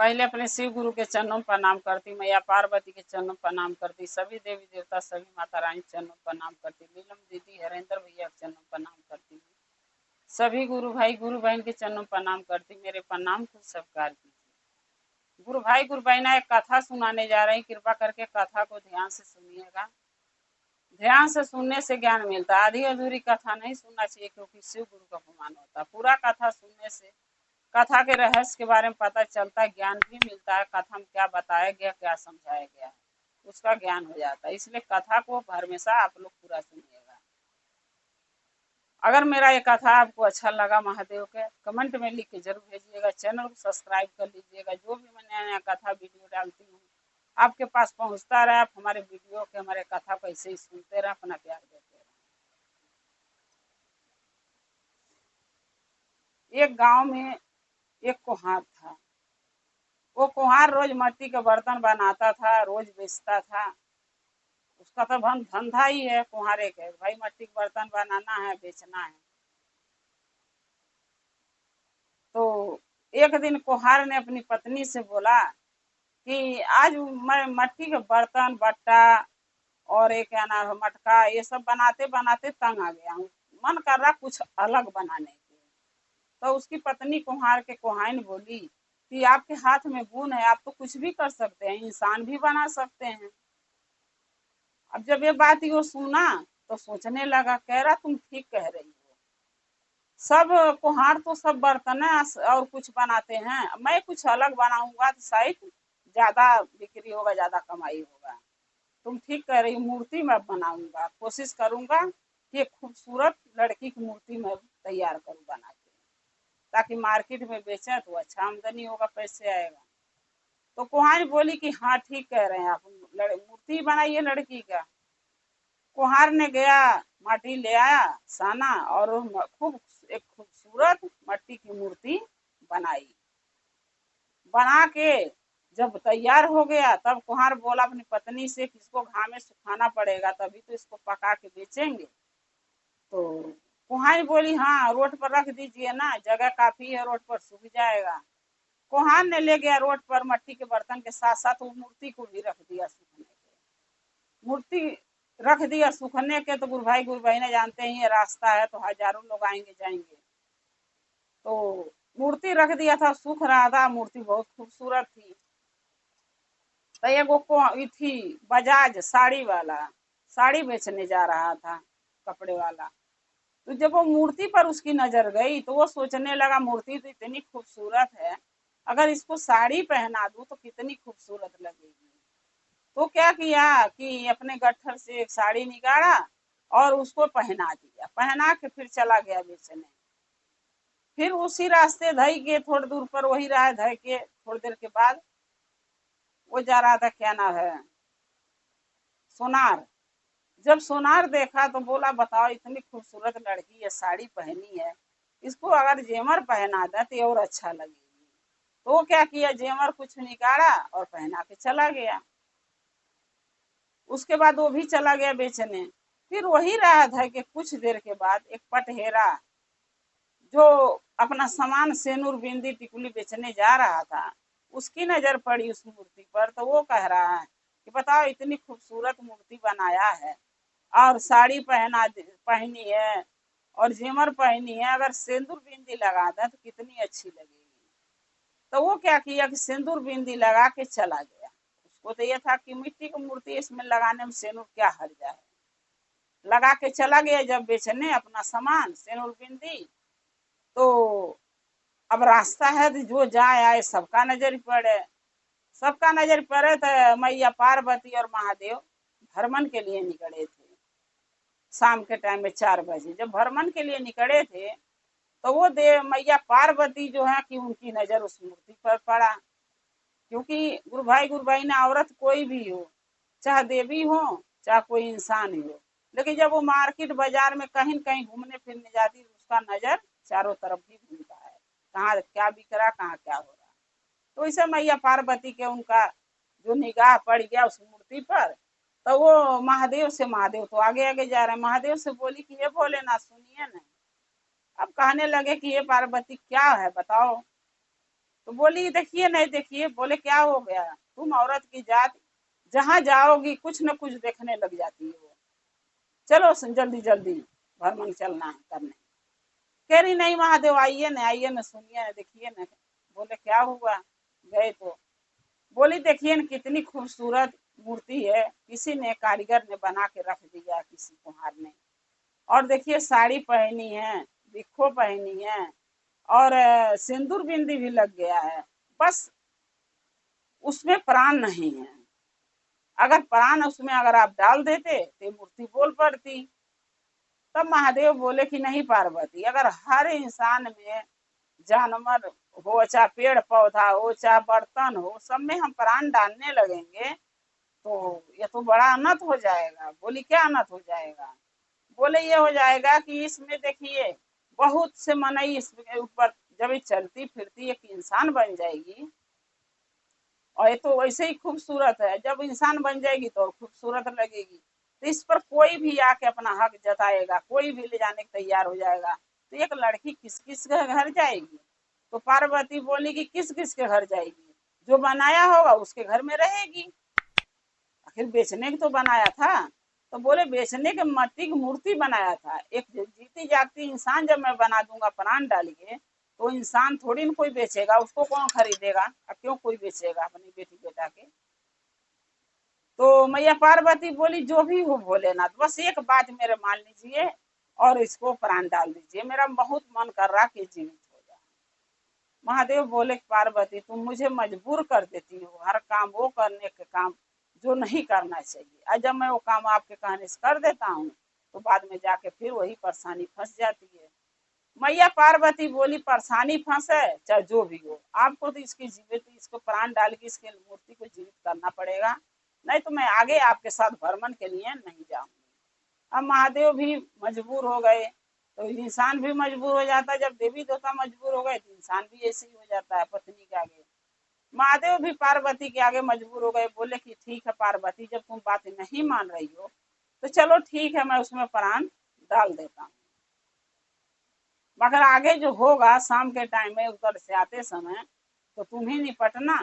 पहले अपने शिव गुरु के चरणों में प्रणाम करती, मैया पार्वती के चरणों में प्रणाम करती, सभी देवी देवता सभी माता रानी चरणों में प्रणाम करती, नीलम दीदी हरेंद्र भैया के चरणों में प्रणाम करती, सभी गुरु भाई गुरु बहन के चरणों में प्रणाम करती। मेरे प्रणाम को स्वीकार कीजिए। गुरु भाई गुरु बहना एक कथा सुनाने जा रही, कृपा करके कथा को ध्यान से सुनिएगा। ध्यान से सुनने से ज्ञान मिलता है, आधी अधूरी कथा नहीं सुनना चाहिए, क्योंकि शिव गुरु का अपमान होता है। पूरा कथा सुनने से कथा के रहस्य के बारे में पता चलता है, ज्ञान भी मिलता है। कथा में क्या बताया गया, क्या समझाया गया है, उसका ज्ञान हो जाता है। इसलिए कथा को हमेशा आप लोग पूरा सुनिएगा। अगर मेरा ये कथा आपको अच्छा लगा महादेव के, कमेंट में लिख के जरूर भेजिएगा। चैनल को सब्सक्राइब कर लीजिएगा। जो भी मैं नया नया कथा वीडियो डालती हूँ आपके पास पहुँचता रहे। आप हमारे वीडियो के, हमारे कथा को ऐसे ही सुनते रहे, अपना प्यार देते रहे। एक गांव में एक कुम्हार था। वो कुम्हार रोज मिट्टी के बर्तन बनाता था, रोज बेचता था। उसका तो धंधा ही है कुम्हारे के, भाई मिट्टी के बर्तन बनाना है, बेचना है। तो एक दिन कुम्हार ने अपनी पत्नी से बोला कि आज मैं मिट्टी के बर्तन, बट्टा और एक क्या नाम है, मटका, ये सब बनाते बनाते तंग आ गया हूँ, मन कर रहा कुछ अलग बनाने के। तो उसकी पत्नी कुम्हार के कुहाइन बोली कि आपके हाथ में गुण है, आप तो कुछ भी कर सकते हैं, इंसान भी बना सकते हैं। अब जब ये बात वो सुना तो सोचने लगा, कह रहा तुम ठीक कह रही हो, सब कुम्हार तो सब बर्तन और कुछ बनाते हैं, मैं कुछ अलग बनाऊंगा तो शायद ज्यादा बिक्री होगा, ज्यादा कमाई होगा। तुम ठीक कह रही, मूर्ति मैं बनाऊंगा, कोशिश करूंगा कि एक खूबसूरत लड़की की मूर्ति मैं तैयार करूँ बना के, ताकि मार्केट में बेचें तो अच्छा आमदनी होगा, पैसे आएगा। तो कुम्हार बोली कि हाँ ठीक कह रहे हैं आप, मूर्ति बनाइए लड़की का। कुम्हार ने गया, माटी ले आया, साना, और खूब एक खूबसूरत मट्टी की मूर्ति बनाई। बना के जब तैयार हो गया, तब कुम्हार बोला अपनी पत्नी से कि इसको घाम में सुखाना पड़ेगा, तभी तो इसको पका के बेचेंगे। तो कुम्हार बोली हाँ रोड पर रख दीजिए ना, जगह काफी है, रोड पर सूख जाएगा। कुम्हार ने ले गया रोड पर, मट्टी के बर्तन के साथ साथ वो मूर्ति को भी रख दिया सूखने के। मूर्ति रख दिया सूखने के, तो गुरु भाई गुरु बहने जानते हैं ये रास्ता है तो हजारों लोग आएंगे जाएंगे। तो मूर्ति रख दिया था, सूख रहा था, मूर्ति बहुत खूबसूरत थी। तो एगो थी बजाज साड़ी वाला, साड़ी बेचने जा रहा था, कपड़े वाला। तो जब वो मूर्ति पर उसकी नजर गई तो वो सोचने लगा, मूर्ति तो इतनी खूबसूरत है, अगर इसको साड़ी पहना दूं तो कितनी खूबसूरत लगेगी। तो क्या किया कि अपने गट्ठर से एक साड़ी निकाला और उसको पहना दिया, पहना के फिर चला गया बेचने। फिर उसी रास्ते धई के थोड़ी दूर पर वही रहा, धई के थोड़ी देर के बाद वो जा रहा था, क्या नाम है, सोनार। जब सोनार देखा तो बोला बताओ, इतनी खूबसूरत लड़की है, साड़ी पहनी है, इसको अगर जेवर पहना दे तो और अच्छा लगेगी। तो वो क्या किया, जेवर कुछ निकाला और पहना के चला गया। उसके बाद वो भी चला गया बेचने। फिर वही रहा था कि कुछ देर के बाद एक पटहेरा जो अपना सामान सेनुर बिंदी टिकुली बेचने जा रहा था, उसकी नजर पड़ी उस मूर्ति पर। तो वो कह रहा है कि बताओ, इतनी खूबसूरत मूर्ति बनाया है और साड़ी पहनी है और जेवर पहनी है, अगर सिंदूर बिंदी लगा दें तो कितनी अच्छी लगेगी। तो वो क्या किया कि सिंदूर बिंदी लगा के चला गया। उसको तो ये था कि मिट्टी की मूर्ति, इसमें लगाने में सिंदूर क्या हर्जा है, लगा के चला गया जब बेचने अपना सामान सिंदूर बिंदी। तो अब रास्ता है तो जो जाए आए सबका नजर पड़े, सबका नजर पड़े तो मैया पार्वती और महादेव भ्रमण के लिए निकले थे। शाम के टाइम में 4 बजे जब भ्रमण के लिए निकले थे, तो वो देव मैया पार्वती जो है कि उनकी नजर उस मूर्ति पर पड़ा। क्योंकि गुरु भाई गुरु भाई ने औरत कोई भी हो, चाहे देवी हो चाहे कोई इंसान ही हो, लेकिन जब वो मार्केट बाजार में कहीं कहीं घूमने फिरने जाती तो उसका नजर चारों तरफ भी घूमता है, कहाँ क्या बिक रहा, कहाँ क्या हो रहा। तो इसे मैया पार्वती के उनका जो निगाह पड़ गया उस मूर्ति पर, तो वो महादेव से, महादेव तो आगे आगे जा रहे हैं, महादेव से बोली कि ये भोलेनाथ सुनिए ना। अब कहने लगे कि ये पार्वती क्या है बताओ, तो बोली देखिए नहीं देखिए। बोले क्या हो गया, तुम औरत की जात जहां जाओगी कुछ न कुछ देखने लग जाती है वो। चलो जल्दी जल्दी भरमन चलना है करने। कह रही नहीं महादेव आइए न, आइए न, सुनिए न, देखिए न। बोले क्या हुआ, गए तो बोली देखिए न कितनी खूबसूरत मूर्ति है, किसी ने कारीगर ने बना के रख दिया, किसी कुम्हार ने। और देखिए साड़ी पहनी है, बिक्खो पहनी है, और सिंदूर बिंदी भी लग गया है, बस उसमें प्राण नहीं है। अगर प्राण उसमें अगर आप डाल देते तो ये मूर्ति बोल पड़ती। तब महादेव बोले कि नहीं पार्वती, अगर हर इंसान में, जानवर हो चाहे पेड़ पौधा हो चाहे बर्तन हो, सब में हम प्राण डालने लगेंगे तो ये तो बड़ा अनर्थ हो जाएगा। बोली क्या अनर्थ हो जाएगा। बोले ये हो जाएगा कि इसमें देखिए बहुत से मनई इसके ऊपर जब ये चलती फिरती एक इंसान बन जाएगी, और ये तो वैसे ही खूबसूरत है, जब इंसान बन जाएगी तो और खूबसूरत लगेगी। तो इस पर कोई भी आके अपना हक जताएगा, कोई भी ले जाने को तैयार हो जाएगा। तो एक लड़की किस किस के घर जाएगी। तो पार्वती बोली कि किस किस के घर जाएगी, जो बनाया होगा उसके घर में रहेगी, आखिर बेचने को तो बनाया था। तो बोले बेचने के मट्टी की मूर्ति बनाया था, एक जीती जागती इंसान जब मैं बना दूंगा प्राण डालिए, तो इंसान थोड़ी ना कोई बेचेगा, उसको कौन खरीदेगा, अब क्यों कोई बेचेगा अपनी बेटी बेटा के। तो मैया पार्वती बोली जो भी हो भोलेनाथ, बस एक बात मेरे मान लीजिए और इसको प्राण डाल दीजिए, मेरा बहुत मन कर रहा कि जीवित हो जाए। महादेव बोले पार्वती तुम मुझे मजबूर कर देती हो हर काम वो करने के काम जो नहीं करना चाहिए, और जब मैं वो काम आपके कहने से कर देता हूँ तो बाद में जाके फिर वही परेशानी फंस जाती है। मैया पार्वती बोली परेशानी फंसे चाहे जो भी हो, आपको तो इसकी जीवित, इसको प्राण डाल के इसके मूर्ति को जीवित करना पड़ेगा, नहीं तो मैं आगे आपके साथ भ्रमण के लिए नहीं जाऊंगी। अब महादेव भी मजबूर हो गए, तो इंसान भी मजबूर हो जाता है, जब देवी देवता मजबूर हो गए तो इंसान भी ऐसे ही हो जाता है पत्नी के आगे। महादेव भी पार्वती के आगे मजबूर हो गए, बोले कि ठीक है पार्वती, जब तुम बात नहीं मान रही हो तो चलो ठीक है, मैं उसमें प्राण डाल देता हूँ, मगर आगे जो होगा शाम के टाइम में उधर से आते समय तो तुम ही निपटना,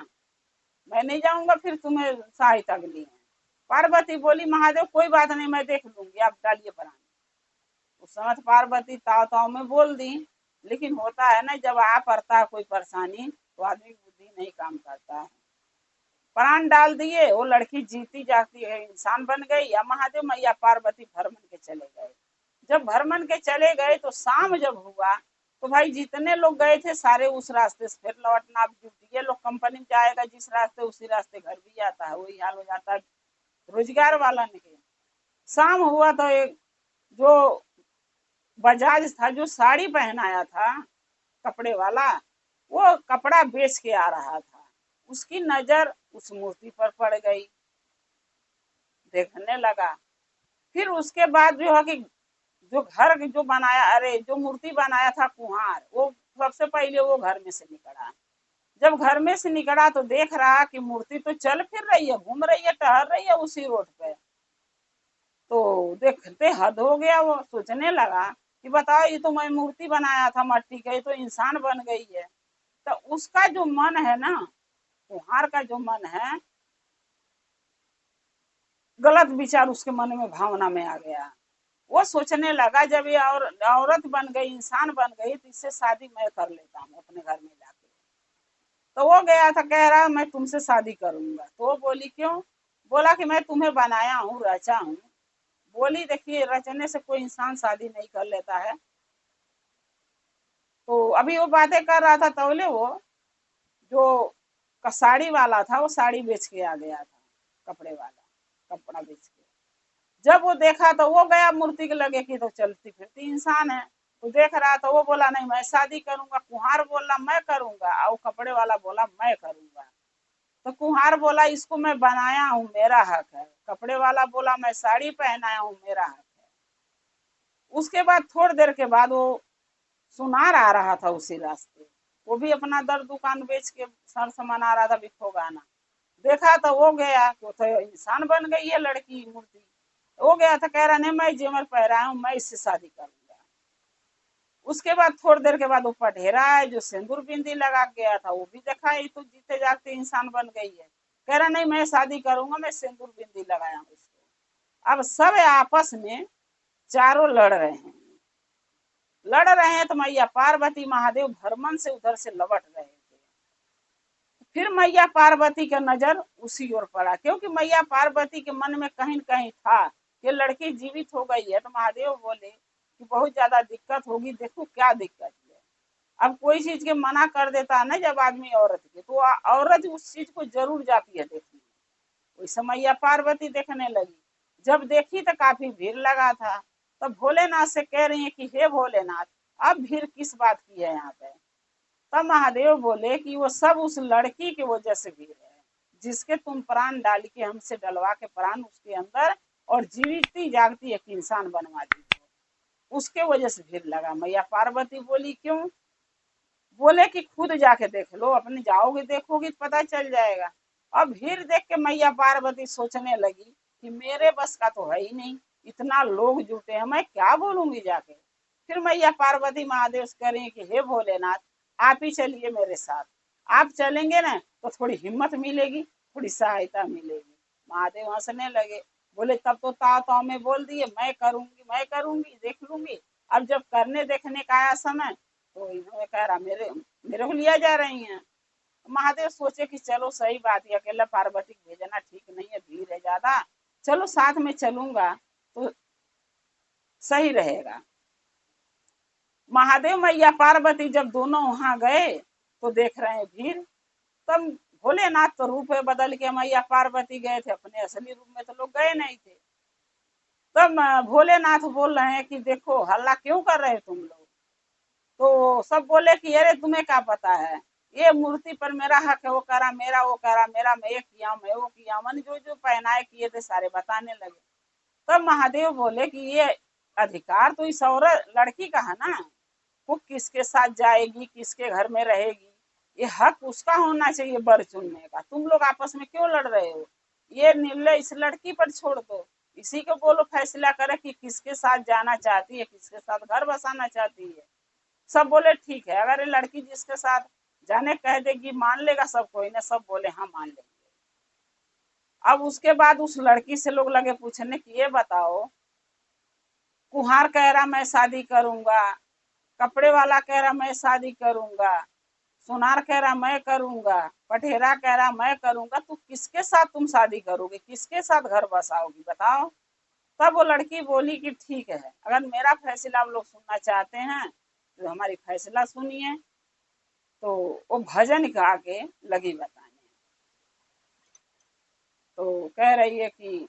मैं नहीं जाऊंगा फिर तुम्हें सहायता के लिए। पार्वती बोली महादेव कोई बात नहीं, मैं देख लूंगी, आप डालिए प्राण। उस समय पार्वती ताव ताव में बोल दी, लेकिन होता है ना जब आ पड़ता है कोई परेशानी तो आदमी की बुद्धि नहीं काम करता है। प्राण डाल दिए, वो लड़की जीती जाती है इंसान बन गई, या महादेव मैया पार्वती भरमन के चले गए। जब भरमन के चले गए तो शाम जब हुआ तो भाई जितने लोग गए थे सारे उस रास्ते से फिर लौटना, अब ये लोग कंपनी में जाएगा जिस रास्ते उसी रास्ते घर भी आता है, वही हाल हो जाता है रोजगार वाला नहीं। शाम हुआ तो एक जो बजाज था जो साड़ी पहनाया था कपड़े वाला, वो कपड़ा बेच के आ रहा था, उसकी नजर उस मूर्ति पर पड़ गई, देखने लगा। फिर उसके बाद जो है कि जो घर जो बनाया, अरे जो मूर्ति बनाया था कुम्हार, वो सबसे पहले वो घर में से निकला। जब घर में से निकला तो देख रहा कि मूर्ति तो चल फिर रही है, घूम रही है, टहल रही है उसी रोड पे। तो देखते हद हो गया, वो सोचने लगा कि बताओ ये तो मैं मूर्ति बनाया था मट्टी का, ये तो इंसान बन गई है। तो उसका जो मन है ना, कुम्हार का जो मन है, गलत विचार उसके मन में भावना में आ गया। वो सोचने लगा जब ये औरत बन गई, इंसान बन गई, तो इससे शादी मैं कर लेता हूँ अपने घर में जाके। तो वो गया था कह रहा मैं तुमसे शादी करूंगा। तो वो बोली क्यों। बोला कि मैं तुम्हें बनाया हूँ, रचा हूँ। बोली देखिए रचने से कोई इंसान शादी नहीं कर लेता है। तो अभी वो बातें कर रहा था तौले वो जो साड़ी वाला था वो साड़ी बेच के आ गया था, कपड़े वाला कपड़ा बेच के। जब वो देखा तो वो गया मूर्ति के लगे कि तो चलती फिरती इंसान है, तो देख रहा तो वो बोला नहीं मैं शादी करूंगा। कुम्हार बोला मैं करूंगा, और कपड़े वाला बोला मैं करूंगा। तो कुम्हार बोला इसको मैं बनाया हूँ, मेरा हक है। कपड़े वाला बोला मैं साड़ी पहनाया हूँ, मेरा हक है। उसके बाद थोड़ी देर के बाद वो सुनार आ रहा था उसी रास्ते, वो भी अपना दर दुकान बेच के सर सामान आ रहा था बिखो गाना। देखा तो वो गया, वो तो इंसान बन गई है लड़की मूर्ति। वो गया था कह रहा नहीं मैं जेवर पहराया हूँ, मैं इससे शादी करूंगा। उसके बाद थोड़ी देर के बाद वो पढ़ेरा है जो सिंदूर बिंदी लगा के गया था, वो भी देखा ये तो जीते जागते इंसान बन गई है। कह रहा नहीं मैं शादी करूंगा, मैं सिंदूर बिंदी लगाया हूँ इसको। अब सब आपस में चारों लड़ रहे हैं तो मैया पार्वती महादेव भरमन से उधर से लौट रहे थे। फिर मैया पार्वती का नजर उसी ओर पड़ा, क्योंकि मैया पार्वती के मन में कहीं न कहीं था कि लड़की जीवित हो गई है। तो महादेव बोले कि बहुत ज्यादा दिक्कत होगी, देखो क्या दिक्कत है। अब कोई चीज के मना कर देता है ना जब आदमी औरत के, तो औरत उस चीज को जरूर जाती है देखने। वैसे मैया पार्वती देखने लगी। जब देखी तो काफी भीड़ लगा था। तब भोलेनाथ से कह रही है कि हे भोलेनाथ, अब भीड़ किस बात की है यहाँ पे। तब महादेव बोले कि वो सब उस लड़की की वजह से भीड़ है, जिसके तुम प्राण डाल के हमसे डलवा के प्राण उसके अंदर और जीविती जागती एक इंसान बनवा दी, उसके वजह से भीड़ लगा। मैया पार्वती बोली क्यों? बोले कि खुद जाके देख लो, अपने जाओगे देखोगे तो पता चल जाएगा। अब भीड़ देख के मैया पार्वती सोचने लगी कि मेरे बस का तो है ही नहीं, इतना लोग जुटे हैं, मैं क्या बोलूंगी जाके। फिर मैया पार्वती महादेव से करें कि हे भोलेनाथ, आप ही चलिए मेरे साथ। आप चलेंगे ना तो थोड़ी हिम्मत मिलेगी, थोड़ी सहायता मिलेगी। महादेव हंसने लगे, बोले तब तो ताव ताव में बोल दिए मैं करूंगी देख लूंगी। अब जब करने देखने का आया समय तो इन्होंने कह रहा मेरे मेरे को लिया जा रही हैं। महादेव सोचे कि चलो सही बात है, अकेला पार्वती को भेजना ठीक नहीं है, भीड़ है ज्यादा, चलो साथ में चलूंगा तो सही रहेगा। महादेव मैया पार्वती जब दोनों वहां गए तो देख रहे हैं भीड़। तब भोलेनाथ तो रूप बदल के मैया पार्वती गए थे, अपने असली रूप में तो लोग गए नहीं थे। तब भोलेनाथ बोल रहे हैं कि देखो हल्ला क्यों कर रहे हो तुम लोग। तो सब बोले कि अरे तुम्हें क्या पता है, ये मूर्ति पर मेरा हक है, वो करा मेरा, वो करा मेरा, मैं ये किया मैं वो किया, मन जो जो पहनाए किए थे सारे बताने लगे। तब महादेव बोले कि ये अधिकार तो इस औरत लड़की का है ना, वो किसके साथ जाएगी किसके घर में रहेगी, ये हक उसका होना चाहिए बर चुनने का। तुम लोग आपस में क्यों लड़ रहे हो? ये निर्णय इस लड़की पर छोड़ दो, इसी को बोलो फैसला करे कि किसके साथ जाना चाहती है, किसके साथ घर बसाना चाहती है। सब बोले ठीक है, अगर ये लड़की जिसके साथ जाने कह देगी मान लेगा सब कोई ना, सब बोले हाँ मान लेंगे। अब उसके बाद उस लड़की से लोग लगे पूछने कि ये बताओ, कुम्हार कह रहा मैं शादी करूंगा, कपड़े वाला कह रहा मैं शादी करूंगा, सुनार कह रहा मैं करूंगा, पटेरा कह रहा मैं करूंगा, तो किसके साथ तुम शादी करोगे, किसके साथ घर बसाओगी बताओ। तब वो लड़की बोली कि ठीक है, अगर मेरा फैसला आप लोग सुनना चाहते हैं तो हमारी फैसला सुनिए। तो वो भजन गा के लगी बताने। तो कह रही है कि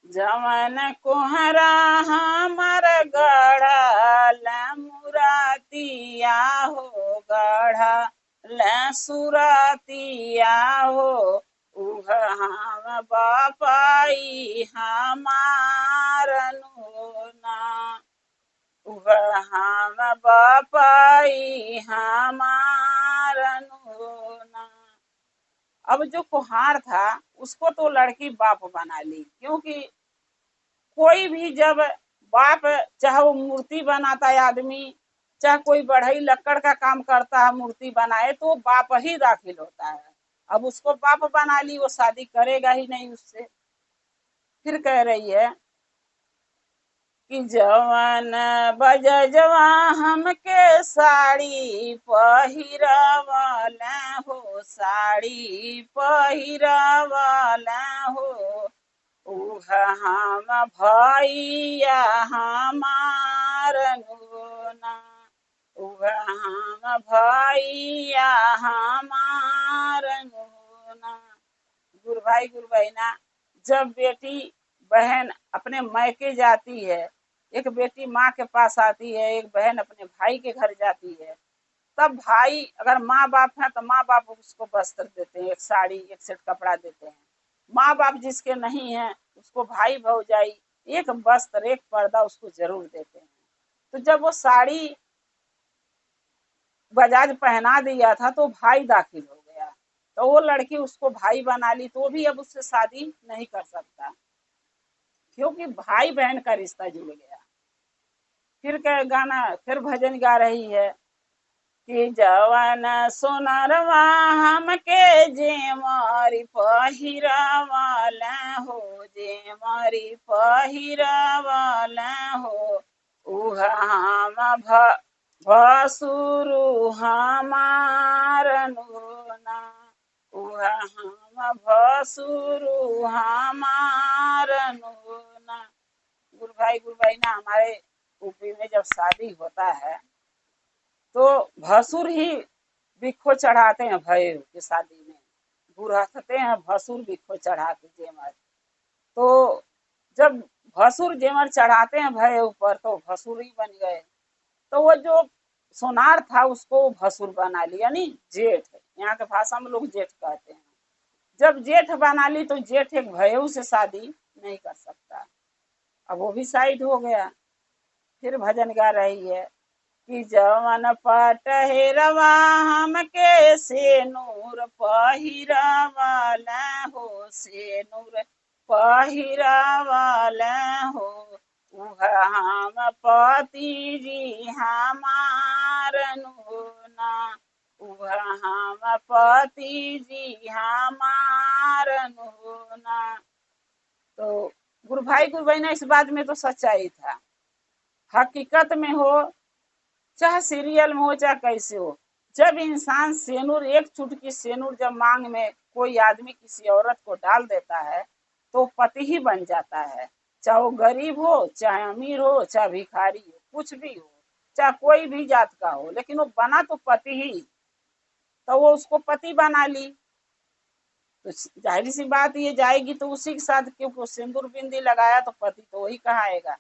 जवन कोहरा हमर गढ़ल मुरातिया हो, गढ़ल सुरतिया हो, उह हम बापाई हमारनु ना, उह हम बापाई हमारनु ना। अब जो कुम्हार था उसको तो लड़की बाप बना ली, क्योंकि कोई भी जब बाप, चाहे वो मूर्ति बनाता है आदमी, चाहे कोई बढ़ई लक्कड़ का काम करता है मूर्ति बनाए, तो बाप ही दाखिल होता है। अब उसको बाप बना ली, वो शादी करेगा ही नहीं उससे। फिर कह रही है कि जवन बजजवा हमके साड़ी पहिरवला हो, साड़ी पहिरवला हो, उह हम भैया हमार ना, उह हम भैया हमार ना। गुरु भाई गुरु बहना, जब बेटी बहन अपने मायके जाती है, एक बेटी माँ के पास आती है, एक बहन अपने भाई के घर जाती है, तब भाई अगर माँ बाप है तो माँ बाप उसको वस्त्र देते हैं, एक साड़ी एक सेट कपड़ा देते हैं। माँ बाप जिसके नहीं है उसको भाई भौजाई एक वस्त्र एक पर्दा उसको जरूर देते हैं। तो जब वो साड़ी बजाज पहना दिया था तो भाई दाखिल हो गया, तो वो लड़की उसको भाई बना ली, तो भी अब उससे शादी नहीं कर सकता, क्योंकि भाई बहन का रिश्ता जुड़ गया। फिर क्या गाना, फिर भजन गा रही है कि जवन सोनरवा हमके जे मारी पहिरावाला हो, जे मारी पहिरावाला हो, उह हम भसुरु हमारन होना, उह हम भसुरु हमारन होना। गुरु भाई ना, हमारे यूपी में जब शादी होता है तो भसुर ही बिखो चढ़ाते हैं भैर की शादी में, बुरहते हैं भसुर बिखो चढ़ा के जेमर। तो जब भसुर जेमर चढ़ाते हैं भय ऊपर तो भसुर ही बन गए। तो वो जो सोनार था उसको भसुर बना लिया, यानी जेठ, यहाँ के भाषा में लोग जेठ कहते हैं। जब जेठ बना ली तो जेठ एक भयऊ से शादी नहीं कर सकता, अब वो भी साइड हो गया। फिर भजन गा रही है कि जवन पटहेरवा हमके से नूर पहिरावाला हो, से नूर पहिरावाला हो, उह हम पति जी हमारन होना, उह हम पति जी हमारन होना। तो गुरु भाई गुरु बहना, इस बात में तो सच्चाई था, हकीकत में हो चाहे सीरियल में हो चाहे कैसे हो, जब इंसान सेनूर, एक चुटकी सेनूर जब मांग में कोई आदमी किसी औरत को डाल देता है तो पति ही बन जाता है, चाहे वो गरीब हो चाहे अमीर हो चाहे भिखारी हो, कुछ भी हो, चाहे कोई भी जात का हो, लेकिन वो बना तो पति ही, तो वो उसको पति बना ली। तो जाहिर सी बात ये जाएगी तो उसी के साथ, क्योंकि सिंदूर बिंदी लगाया तो पति तो वही कहाएगा।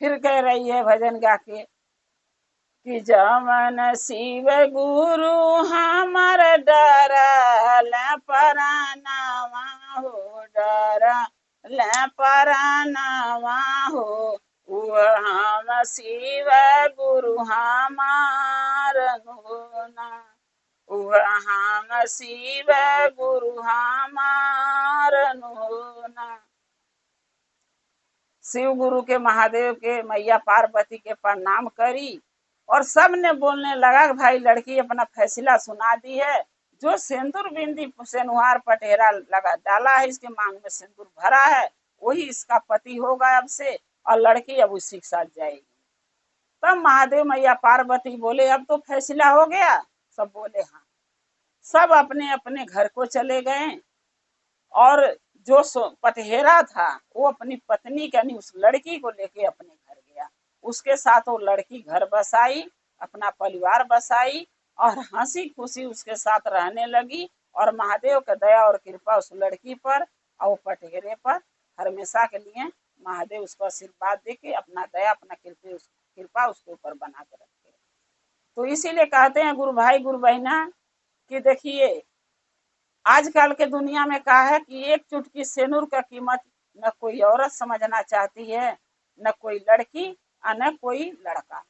फिर कह रही है भजन गा के कि जवन शिव गुरु हमर डरल परानवा हो, डरल परानवा हो, उह हम शिव गुरु हमार होना, उह हम शिव गुरु हमार होना। शिव गुरु के, महादेव के, मैया पार्वती के प्रणाम करी और सब ने बोलने लगा कि भाई लड़की अपना फैसला सुना दी है, जो सिंदूर बिंदी सेनुहार पटेरा लगा डाला है, इसके मांग में सिंदूर भरा है, वही इसका पति होगा अब से, और लड़की अब उसी के साथ जाएगी। तब महादेव मैया पार्वती बोले अब तो फैसला हो गया। सब बोले हाँ। सब अपने अपने घर को चले गए और जो पटहेरा था वो अपनी पत्नी यानी उस लड़की को लेके अपने घर गया, उसके साथ वो लड़की घर बसाई, अपना परिवार बसाई और हंसी खुशी उसके साथ रहने लगी। और महादेव का दया और कृपा उस लड़की पर और वो पटहेरे पर हमेशा के लिए महादेव उसको आशीर्वाद दे के अपना दया, अपना कृपा उसके ऊपर बना के रखे। तो इसीलिए कहते हैं गुरु भाई गुरु बहना कि देखिए आजकल के दुनिया में कहा है कि एक चुटकी सेनूर का कीमत न कोई औरत समझना चाहती है, न कोई लड़की और न कोई लड़का,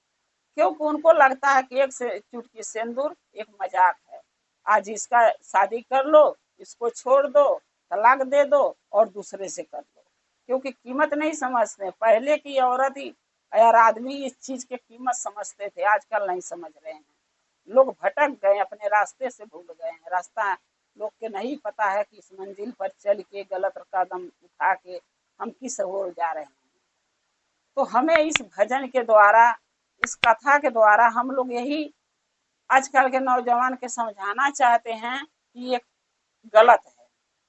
क्योंकि उनको लगता है कि एक से चुटकी सिंदूर एक मजाक है, आज इसका शादी कर लो, इसको छोड़ दो, तलाक दे दो और दूसरे से कर लो, क्योंकि कीमत नहीं समझते। पहले की औरत ही यार आदमी इस चीज की कीमत समझते थे, आजकल नहीं समझ रहे हैं। लोग भटक गए, अपने रास्ते से भूल गए हैं, रास्ता लोग के नहीं पता है कि इस मंजिल पर चल के गलत कदम उठा के हम किस ओर जा रहे हैं। तो हमें इस भजन के द्वारा, इस कथा के द्वारा हम लोग यही आजकल के नौजवान के समझाना चाहते हैं कि ये गलत है।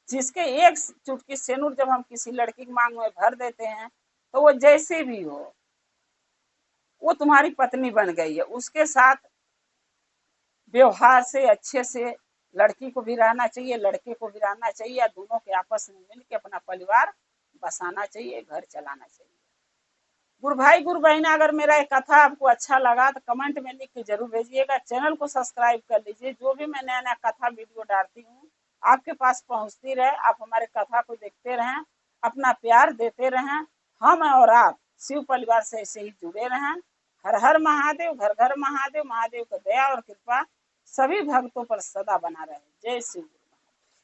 जिसके एक चुटकी सेनूर जब हम किसी लड़की की मांग में भर देते हैं तो वो जैसे भी हो वो तुम्हारी पत्नी बन गई है, उसके साथ व्यवहार से अच्छे से लड़की को भी रहना चाहिए, लड़के को भी रहना चाहिए, या दोनों के आपस में मिल के अपना परिवार बसाना चाहिए, घर चलाना चाहिए। गुरु भाई गुरु बहना, अगर मेरा एक कथा आपको अच्छा लगा तो कमेंट में लिख के जरूर भेजिएगा, चैनल को सब्सक्राइब कर लीजिए, जो भी मैं नया नया कथा वीडियो डालती हूँ आपके पास पहुंचती रहे, आप हमारे कथा को देखते रहें, अपना प्यार देते रहें, हम और आप शिव परिवार से ऐसे ही जुड़े रहें। हर हर महादेव, घर घर महादेव, महादेव का दया और कृपा सभी भक्तों पर सदा बना रहे। जय शिव।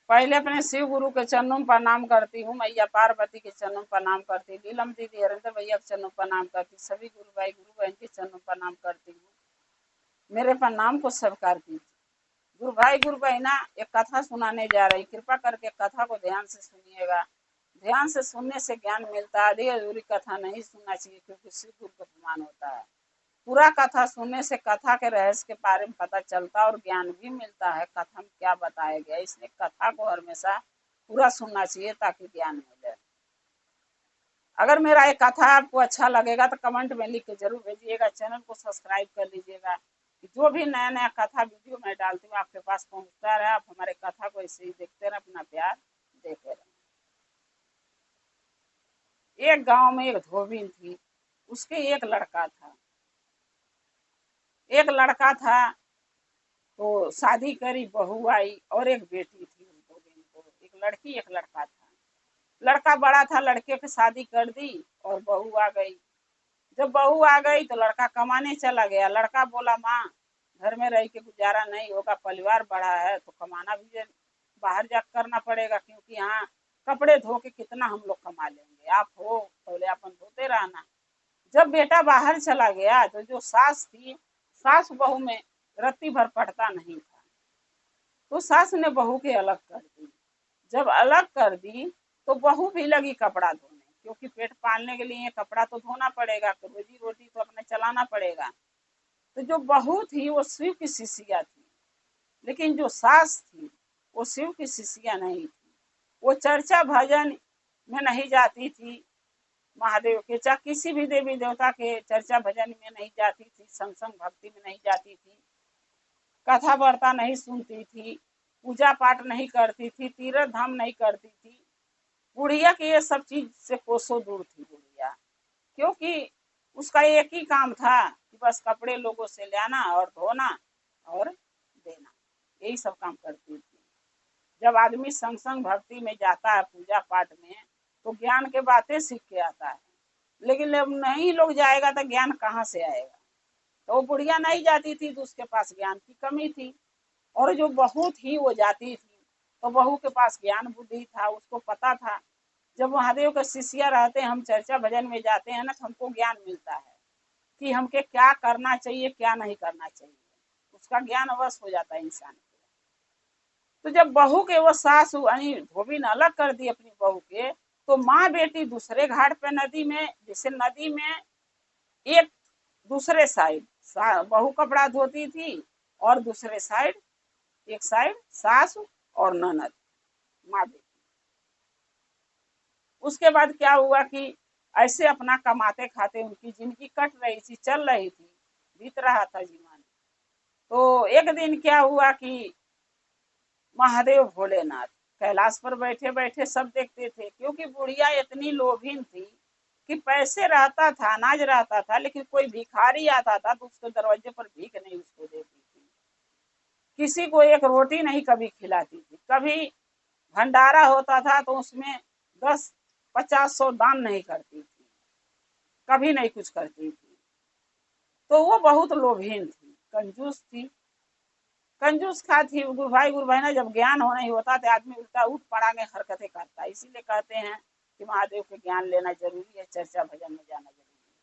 पहले अपने शिव गुरु के चरणों में प्रणाम करती हूँ, मैया पार्वती के चरणों में प्रणाम करती हूँ, नीलम दीदी हरिंदर भैया के चरणों में प्रणाम करती हूँ, सभी गुरु भाई गुरु बहन के चरणों में प्रणाम करती हूँ। मेरे प्रणाम को स्वीकार कीजिए। गुरु भाई गुरु बहना, एक कथा सुनाने जा रही, कृपा करके कथा को ध्यान से सुनिएगा। ध्यान से सुनने से ज्ञान मिलता है, आधी अधूरी कथा नहीं सुनना चाहिए, क्योंकि शिव गुरु का अपमान होता है। पूरा कथा सुनने से कथा के रहस्य के बारे में पता चलता और ज्ञान भी मिलता है, कथा में क्या बताया गया। इसलिए कथा को हमेशा पूरा सुनना चाहिए ताकि ज्ञान मिले। अगर मेरा ये कथा आपको अच्छा लगेगा तो कमेंट में लिख के जरूर भेजिएगा, चैनल को सब्सक्राइब कर लीजिएगा। जो भी नया नया कथा वीडियो मैं डालती हूँ आपके पास पहुंचता रहे। आप हमारे कथा को ऐसे ही देखते रहे, अपना प्यार देते रहे। एक गांव में एक धोबी थी, उसके एक लड़का था। एक लड़का था तो शादी करी, बहू आई और एक बेटी थी उस धोबी को, एक लड़की एक लड़का था। लड़का बड़ा था, लड़के की शादी कर दी और बहू आ गई। जब बहू आ गई तो लड़का कमाने चला गया। लड़का बोला, माँ घर में रह के गुजारा नहीं होगा, परिवार बड़ा है तो कमाना भी बाहर जा करना पड़ेगा, क्योंकि यहाँ कपड़े धो के कितना हम लोग कमा लेंगे, आप हो तो अपन धोते रहना। जब बेटा बाहर चला गया तो जो सास थी, सास बहू में रत्ती भर पड़ता नहीं था, तो सास ने बहू के अलग कर दी। जब अलग कर दी तो बहू भी लगी कपड़ा धोने, क्योंकि पेट पालने के लिए कपड़ा तो धोना पड़ेगा, तो रोजी रोटी तो अपने चलाना पड़ेगा। तो जो बहू थी वो शिव की शिष्या थी, लेकिन जो सास थी वो शिव की शिष्या नहीं थी। वो चर्चा भजन में नहीं जाती थी, महादेव के चाहे किसी भी देवी देवता के चर्चा भजन में नहीं जाती थी, संग भक्ति में नहीं जाती थी, कथा वार्ता नहीं सुनती थी, पूजा पाठ नहीं करती थी, तीर्थ धाम नहीं करती थी। बुढ़िया की ये सब चीज से कोसों दूर थी बुढ़िया, क्योंकि उसका एक ही काम था कि बस कपड़े लोगों से लाना और धोना और देना, यही सब काम करती थी। जब आदमी संग भक्ति में जाता है, पूजा पाठ में, तो ज्ञान के बातें सीख के आता है। लेकिन जब नहीं लोग जाएगा तो ज्ञान कहाँ से आएगा। तो वो बुढ़िया नहीं जाती थी तो उसके पास ज्ञान की कमी थी। और जो बहू थी वो जाती थी, तो बहू के पास ज्ञान बुद्धि था, उसको पता था जब महादेव के शिष्या रहते हैं, हम चर्चा भजन में जाते हैं ना, तो हमको ज्ञान मिलता है कि हमके क्या करना चाहिए क्या नहीं करना चाहिए, उसका ज्ञान अवश्य हो जाता है इंसान को। तो जब बहू के वो सास धोबी ने अलग कर दी अपनी बहू के, तो माँ बेटी दूसरे घाट पे नदी में, जैसे नदी में एक दूसरे साइड बहू कपड़ा धोती थी और दूसरे साइड, एक साइड सास और ननद, माँ बेटी। उसके बाद क्या हुआ कि ऐसे अपना कमाते खाते उनकी जिंदगी कट रही थी, चल रही थी, बीत रहा था जीवन। तो एक दिन क्या हुआ कि महादेव भोलेनाथ कैलाश पर बैठे बैठे सब देखते थे, क्योंकि बुढ़िया इतनी लोभीन थी कि पैसे रहता था, अनाज रहता था, लेकिन कोई भिखारी आता था तो उसके दरवाजे पर भीख नहीं उसको देती थी, किसी को एक रोटी नहीं कभी खिलाती थी। कभी भंडारा होता था तो उसमें 10, 50, 100 दान नहीं करती थी, कभी नहीं कुछ करती थी। तो वो बहुत लोभीन थी, कंजूस थी, कंजूस खा थी। गुरु भाई गुरु बहना, जब ज्ञान होना ही होता तो आदमी उल्टा उठ पड़ा में हरकतें करता है। इसीलिए कहते हैं कि महादेव के ज्ञान लेना जरूरी है, चर्चा भजन में जाना जरूरी है।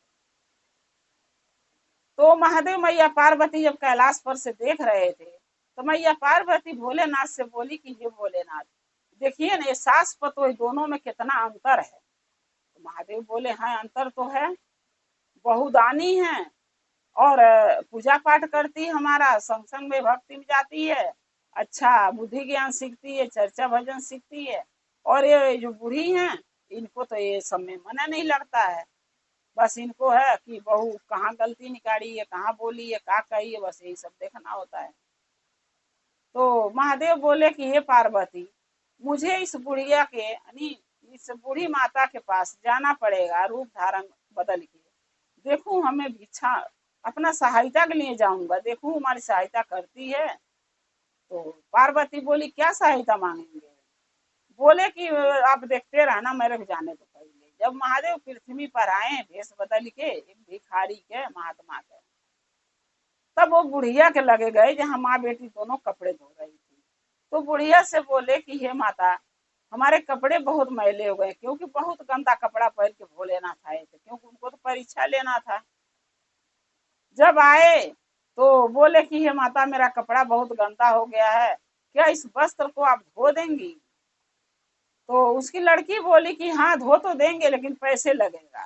तो महादेव मैया पार्वती जब कैलाश पर से देख रहे थे, तो मैया पार्वती भोलेनाथ से बोली कि हे भोलेनाथ, देखिए ना ये सास पतोह दोनों में कितना अंतर है। तो महादेव बोले, हाँ अंतर तो है, बहुदानी है और पूजा पाठ करती, हमारा संग में भक्ति में जाती है, अच्छा बुद्धि ज्ञान सीखती है, चर्चा भजन सीखती है। और ये जो बूढ़ी हैं, इनको तो ये सब में मना नहीं लगता है, बस इनको है कि बहू कहाँ गलती निकाली है, कहाँ बोली है, कहाँ कही है, बस यही सब देखना होता है। तो महादेव बोले कि हे पार्वती, मुझे इस बुढ़िया के यानी इस बूढ़ी माता के पास जाना पड़ेगा, रूप धारण बदल के, देखूं हमें भिक्षा अपना सहायता के लिए जाऊंगा, देखूं हमारी सहायता करती है। तो पार्वती बोली, क्या सहायता मांगेंगे? बोले कि आप देखते रहना, मेरे को जाने तो पहले। जब महादेव पृथ्वी पर आए भेष बदल के, एक भिखारी के, महात्मा के, तब वो बुढ़िया के लगे गए जहाँ माँ बेटी दोनों कपड़े धो रही थी। तो बुढ़िया से बोले कि हे माता, हमारे कपड़े बहुत मैले हो गए, क्योंकि बहुत गंदा कपड़ा पहन के भोलेनाथ आए थे, क्योंकि उनको तो परीक्षा लेना था। जब आए तो बोले कि हे माता, मेरा कपड़ा बहुत गंदा हो गया है, क्या इस वस्त्र को आप धो देंगी? तो उसकी लड़की बोली कि हाँ, धो तो देंगे, लेकिन पैसे लगेगा।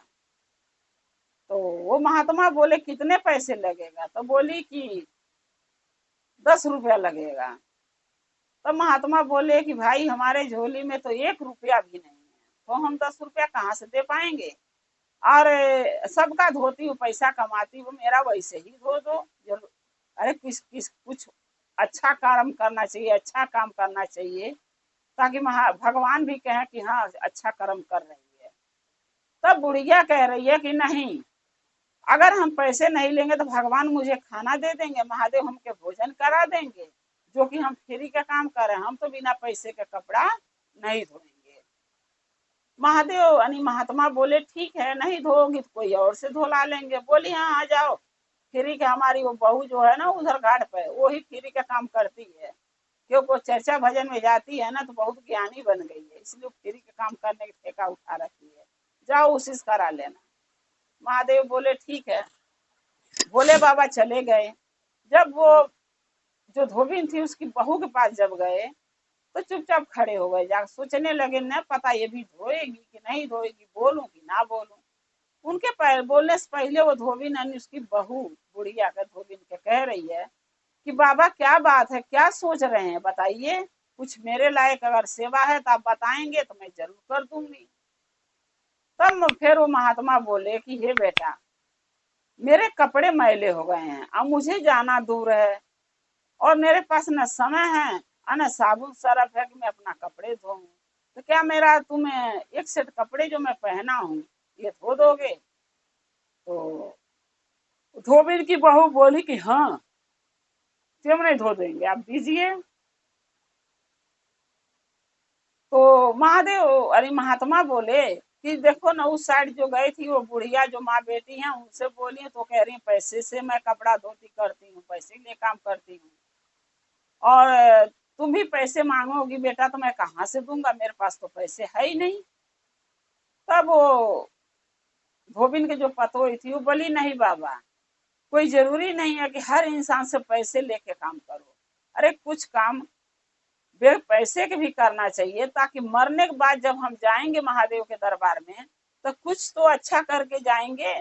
तो वो महात्मा बोले कितने पैसे लगेगा? तो बोली कि 10 रुपया लगेगा। तो महात्मा बोले कि भाई, हमारे झोली में तो 1 रुपया भी नहीं है, तो हम 10 रुपया कहाँ से दे पाएंगे? और सबका धोती हूँ, पैसा कमाती हूँ, मेरा वैसे ही धो दो जरूर। अरे किस किस कुछ अच्छा कर्म करना चाहिए, अच्छा काम करना चाहिए, ताकि महा भगवान भी कहें कि हाँ, अच्छा कर्म कर रही है। तब बुढ़िया कह रही है कि नहीं, अगर हम पैसे नहीं लेंगे तो भगवान मुझे खाना दे देंगे, महादेव हमके भोजन करा देंगे, जो कि हम फ्री का काम कर रहे हैं, हम तो बिना पैसे का कपड़ा नहीं धोएंगे। महादेव यानी महात्मा बोले ठीक है, नहीं धोगी तो कोई और से धोला लेंगे। बोली हाँ, आ जाओ, फ्री का। हमारी वो बहू जो है ना उधर घाट पे, वो ही फ्री का काम करती है, क्योंकि वो चर्चा भजन में जाती है ना, तो बहुत ज्ञानी बन गई है, इसलिए फ्री का काम करने की ठेका उठा रखी है, जाओ उसी से करा लेना। महादेव बोले ठीक है। भोले बाबा चले गए। जब वो जो धोबिन थी उसकी बहू के पास जब गए, तो चुपचाप खड़े हो गए, जा सोचने लगे, न पता ये भी धोएगी कि नहीं धोएगी, बोलूं कि ना बोलूं। उनके बोलने से पहले वो धोबिन यानी उसकी बहू बुढ़िया का धोबिन के कह रही है कि बाबा क्या बात है, क्या सोच रहे हैं, बताइए, कुछ मेरे लायक अगर सेवा है तो आप बताएंगे तो मैं जरूर कर दूंगी। तब फिर वो महात्मा बोले कि हे बेटा, मेरे कपड़े मैले हो गए हैं, अब मुझे जाना दूर है, और मेरे पास न समय है और न साबुन सरफ है कि मैं अपना कपड़े धोऊं। तो क्या मेरा तुम्हें एक सेट कपड़े जो मैं पहना हूँ ये धो दोगे? तो धोबी की बहू बोली कि हाँ, क्यों नहीं धो देंगे, आप दीजिए। तो महादेव अरे महात्मा बोले कि देखो ना, उस साइड जो गई थी वो बुढ़िया जो माँ बेटी है, उनसे बोली तो कह रही पैसे से मैं कपड़ा धोती करती हूँ, पैसे लिए काम करती हूँ, और तुम भी पैसे मांगोगी बेटा तो मैं कहाँ से दूंगा, मेरे पास तो पैसे है ही नहीं। तब वो धोबिन के जो पतोई थी वो बोली नहीं बाबा, कोई जरूरी नहीं है कि हर इंसान से पैसे लेके काम करो। अरे कुछ काम बे पैसे के भी करना चाहिए, ताकि मरने के बाद जब हम जाएंगे महादेव के दरबार में, तो कुछ तो अच्छा करके जाएंगे,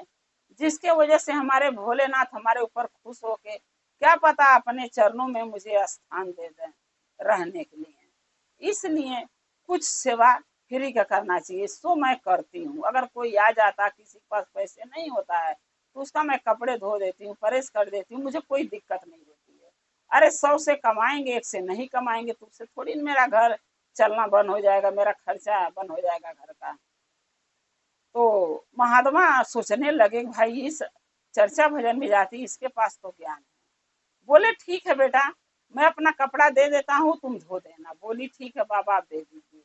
जिसके वजह से हमारे भोलेनाथ हमारे ऊपर खुश होके क्या पता अपने चरणों में मुझे स्थान दे दें रहने के लिए। इसलिए कुछ सेवा फ्री का करना चाहिए, सो मैं करती हूँ। अगर कोई आ जाता, किसी के पास पैसे नहीं होता है, तो उसका मैं कपड़े धो देती हूँ, प्रेस कर देती हूँ, मुझे कोई दिक्कत नहीं होती है। अरे 100 से कमाएंगे, एक से नहीं कमाएंगे, तो उससे थोड़ी मेरा घर चलना बंद हो जाएगा, मेरा खर्चा बंद हो जाएगा घर का। तो महात्मा सोचने लगे भाई, इस चर्चा भजन में जाती, इसके पास तो ज्ञान है। बोले ठीक है बेटा, मैं अपना कपड़ा दे देता हूँ, तुम धो देना। बोली ठीक है बाबा, आप दे दीजिए।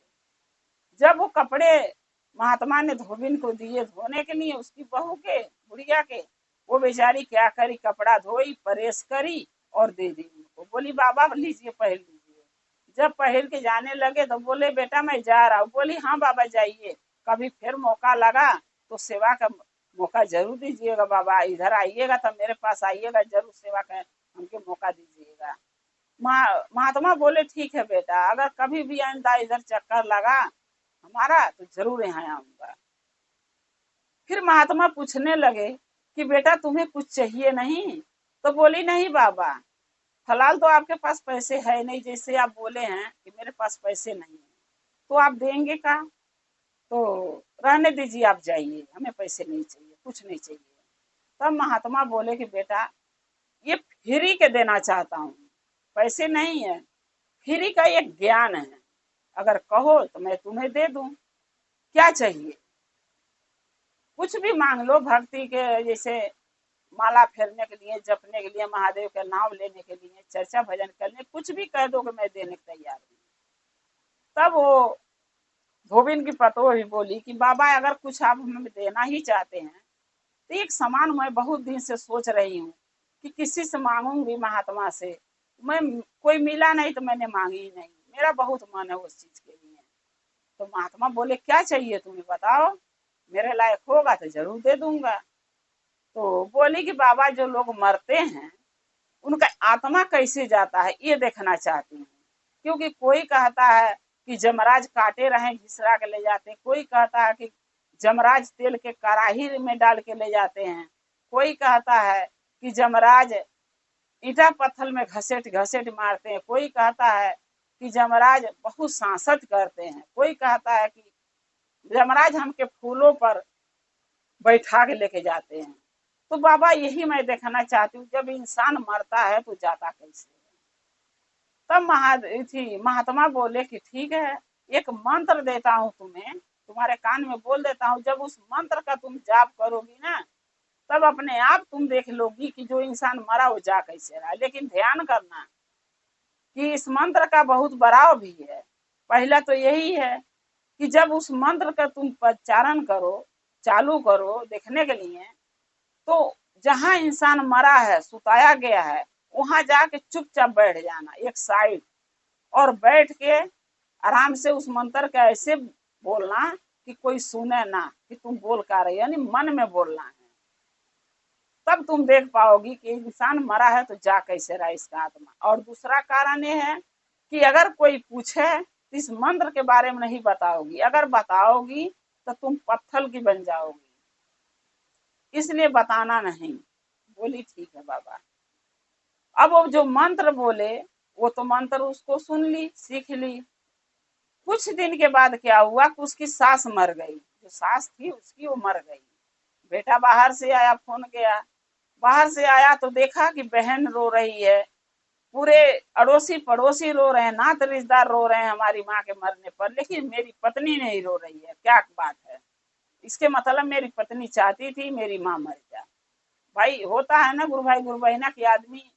जब वो कपड़े महात्मा ने धोबिन को दिए धोने के लिए, उसकी बहू के बुढ़िया के, वो बेचारी क्या करी, कपड़ा धोई, प्रेस करी और दे दी उनको। बोली बाबा लीजिए, पहन लीजिए। जब पहन के जाने लगे तो बोले बेटा मैं जा रहा हूँ। बोली हाँ बाबा जाइए, कभी फिर मौका लगा तो सेवा का मौका जरूर दीजिएगा बाबा, इधर आइएगा तो मेरे पास आइएगा जरूर, सेवा का हमके मौका दीजिएगा। महात्मा बोले ठीक है बेटा, अगर कभी भी आइंदा इधर चक्कर लगा हमारा तो जरूर यहाँ आऊंगा। फिर महात्मा पूछने लगे कि बेटा तुम्हें कुछ चाहिए नहीं? तो बोली नहीं बाबा, फिलहाल तो आपके पास पैसे है नहीं, जैसे आप बोले हैं कि मेरे पास पैसे नहीं है, तो आप देंगे का? तो रहने दीजिए, आप जाइए, हमें पैसे नहीं चाहिए, कुछ नहीं चाहिए। तब महात्मा बोले कि बेटा, ये फ्री के देना चाहता हूँ, पैसे नहीं है, फ्री का एक ज्ञान है, अगर कहो तो मैं तुम्हें दे दूं। क्या चाहिए? कुछ भी मांग लो, भक्ति के जैसे माला फेरने के लिए, जपने के लिए, महादेव के नाम लेने के लिए, चर्चा भजन करने, कुछ भी कह दो कि मैं देने को तैयार हूँ। तब वो धोबिन की पतो ही बोली कि बाबा, अगर कुछ आप हमें देना ही चाहते हैं तो एक सामान मैं बहुत दिन से सोच रही हूँ कि किसी से मांगूंगी महात्मा से, मैं कोई मिला नहीं तो मैंने मांगी ही नहीं, मेरा बहुत मन है उस चीज के लिए। तो महात्मा बोले क्या चाहिए तुम्हें बताओ, मेरे लायक होगा तो जरूर दे दूंगा। तो बोली कि बाबा जो लोग मरते हैं उनका आत्मा कैसे जाता है ये देखना चाहती हूँ। क्योंकि कोई कहता है कि जमराज काटे रहे घिसरा के ले जाते हैं, कोई कहता है कि जमराज तेल के कड़ाही में डाल के ले जाते हैं, कोई कहता है कि जमराज ईटा पत्थर में घसेट घसेट मारते हैं, कोई कहता है कि जमराज बहुत सांसत करते हैं, कोई कहता है कि जमराज हमके फूलों पर बैठा के लेके जाते हैं। तो बाबा यही मैं देखना चाहती हूँ, जब इंसान मरता है तो जाता कैसे है। तब महात्मा बोले कि ठीक है, एक मंत्र देता हूँ तुम्हें, तुम्हारे कान में बोल देता हूँ, जब उस मंत्र का तुम जाप करोगी ना तब अपने आप तुम देख लोगी कि जो इंसान मरा वो जा कैसे रहा है। लेकिन ध्यान करना कि इस मंत्र का बहुत बड़ाव भी है। पहला तो यही है कि जब उस मंत्र का तुम प्रचारण करो, चालू करो देखने के लिए, तो जहां इंसान मरा है, सुताया गया है, वहां जाके चुपचाप बैठ जाना एक साइड, और बैठ के आराम से उस मंत्र का ऐसे बोलना कि कोई सुने ना कि तुम बोल का रहे, यानी मन में बोलना है। तब तुम देख पाओगी कि इंसान मरा है तो जा कैसे रहा इसका आत्मा। और दूसरा कारण ये है कि अगर कोई पूछे तो इस मंत्र के बारे में नहीं बताओगी, अगर बताओगी तो तुम पत्थर की बन जाओगी, इसलिए बताना नहीं। बोली ठीक है बाबा। अब वो जो मंत्र बोले वो तो मंत्र उसको सुन ली, सीख ली। कुछ दिन के बाद क्या हुआ कि उसकी सास मर गई, जो सास थी उसकी वो मर गई। बेटा बाहर से आया, फोन गया, बाहर से आया तो देखा कि बहन रो रही है, पूरे अड़ोसी पड़ोसी रो रहे हैं, नात रिश्तेदार रो रहे हैं हमारी माँ के मरने पर, लेकिन मेरी पत्नी नहीं रो रही है। क्या बात है, इसके मतलब मेरी पत्नी चाहती थी मेरी माँ मर जाए। भाई होता है ना गुरु भाई ना कि आदमी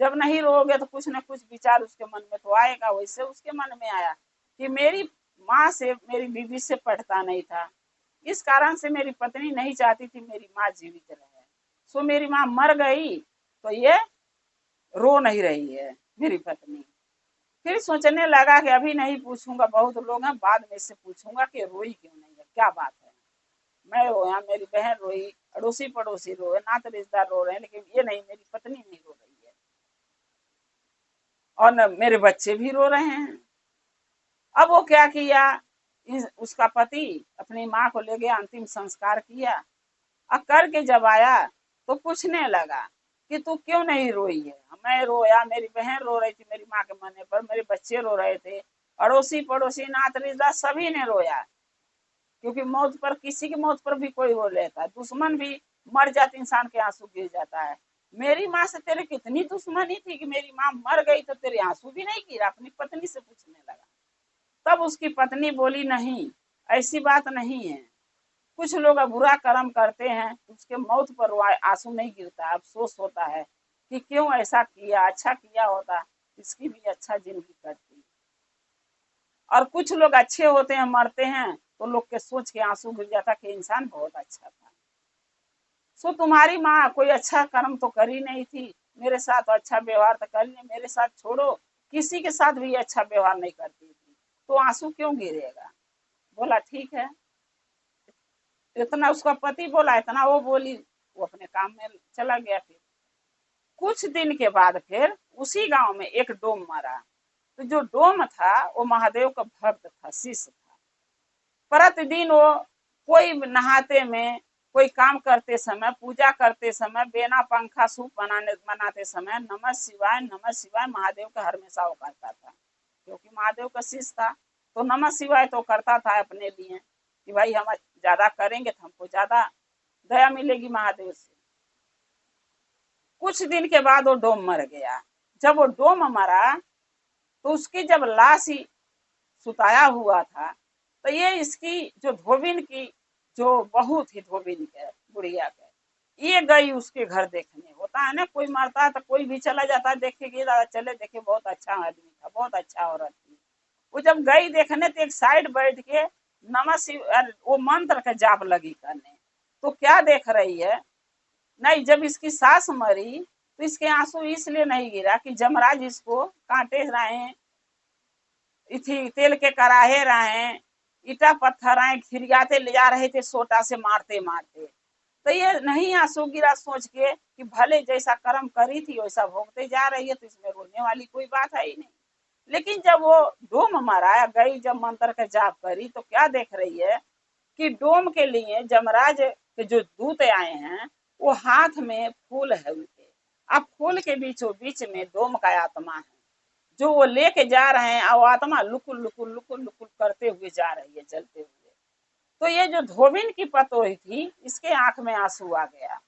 जब नहीं रोगे तो कुछ ना कुछ विचार उसके मन में तो आएगा। वैसे उसके मन में आया कि मेरी माँ से, मेरी बीवी से पटता नहीं था, इस कारण से मेरी पत्नी नहीं चाहती थी मेरी माँ जीवित रहे। सो मेरी माँ मर गई तो ये रो नहीं रही है मेरी पत्नी। फिर सोचने लगा कि अभी नहीं पूछूंगा, बहुत लोग हैं, बाद में से पूछूंगा कि रोई क्यों नहीं है, क्या बात है। मैं रोया, मेरी बहन रोई, अड़ोसी पड़ोसी रोए, नात रिश्तेदार रो रहे हैं, लेकिन ये नहीं, मेरी पत्नी नहीं रो रही है और न मेरे बच्चे भी रो रहे हैं। अब वो क्या किया, उसका पति अपनी माँ को ले गया, अंतिम संस्कार किया। अब करके जब आया तो पूछने लगा कि तू क्यों नहीं रोई है। मैं रोया, मेरी बहन रो रही थी मेरी माँ के मरने पर, मेरे बच्चे रो रहे थे, अड़ोसी पड़ोसी नात रिश्तेदार सभी ने रोया। क्योंकि मौत पर, किसी की मौत पर भी कोई रो लेता है, दुश्मन भी मर जाते इंसान के आंसू गिर जाता है। मेरी माँ से तेरे कितनी दुश्मनी थी कि मेरी माँ मर गई तो तेरे आंसू भी नहीं गिरा। अपनी पत्नी से पूछने लगा। तब उसकी पत्नी बोली नहीं, ऐसी बात नहीं है, कुछ लोग बुरा कर्म करते हैं उसके मौत पर आंसू नहीं गिरता, अफसोस होता है कि क्यों ऐसा किया, अच्छा किया होता इसकी भी अच्छा जिंदगी कटती। और कुछ लोग अच्छे होते हैं, मरते हैं तो लोग के सोच के आंसू गिर जाता कि इंसान बहुत अच्छा था। सो तुम्हारी माँ कोई अच्छा कर्म तो करी नहीं थी, मेरे साथ तो अच्छा व्यवहार तो कर ले, मेरे साथ छोड़ो, किसी के साथ भी अच्छा व्यवहार नहीं करती थी, तो आंसू क्यों गिरेगा। बोला ठीक है। इतना उसका पति बोला, इतना वो बोली, वो अपने काम में चला गया। फिर कुछ दिन के बाद फिर उसी गांव में एक डोम मरा। तो जो डोम था वो महादेव का भक्त था, शिष्य था। प्रतिदिन वो कोई नहाते में, कोई काम करते समय, पूजा करते समय, बेना पंखा सूप बनाते समय नमः शिवाय महादेव का हमेशा वो करता था। क्योंकि महादेव का शिष्य था तो नमः शिवाय तो करता था अपने लिए कि भाई हम ज्यादा करेंगे तो हमको ज्यादा दया मिलेगी महादेव से। कुछ दिन के बाद वो डोम मर गया। जब वो डोम मरा तो उसकी जब लाश ही सुताया हुआ था तो ये इसकी जो धोबिन की, जो बहू थी धोबिन के, बुढ़िया के, ये गई उसके घर देखने। होता है ना कोई मरता है तो कोई भी चला जाता है देखेगी, चले देखे बहुत अच्छा आदमी था, बहुत अच्छा औरत थी। वो जब गई देखने तो एक साइड बैठ के नमः शिव वो मंत्र का जाप लगी करने। तो क्या देख रही है, नहीं जब इसकी सास मरी तो इसके आंसू इसलिए नहीं गिरा कि जमराज इसको कांटे रहे, इथी तेल के कराहे रहे, ईटा पत्थर आए खिरियाते ले जा रहे थे सोटा से मारते मारते। तो ये नहीं आंसू गिरा सोच के कि भले जैसा कर्म करी थी वैसा भोगते जा रही है, तो इसमें रोने वाली कोई बात है ही नहीं। लेकिन जब वो डोम मराया गई, जब मंत्र का जाप करी, तो क्या देख रही है कि डोम के लिए जमराज के जो दूत आए हैं वो हाथ में फूल है उनके। अब फूल के बीचों बीच में डोम का आत्मा है जो वो लेके जा रहे हैं, और आत्मा लुकुल लुकुल लुकुल लुकुल करते हुए जा रही है, चलते हुए। तो ये जो धोबिन की पतोही थी, इसके आंख में आंसू आ गया,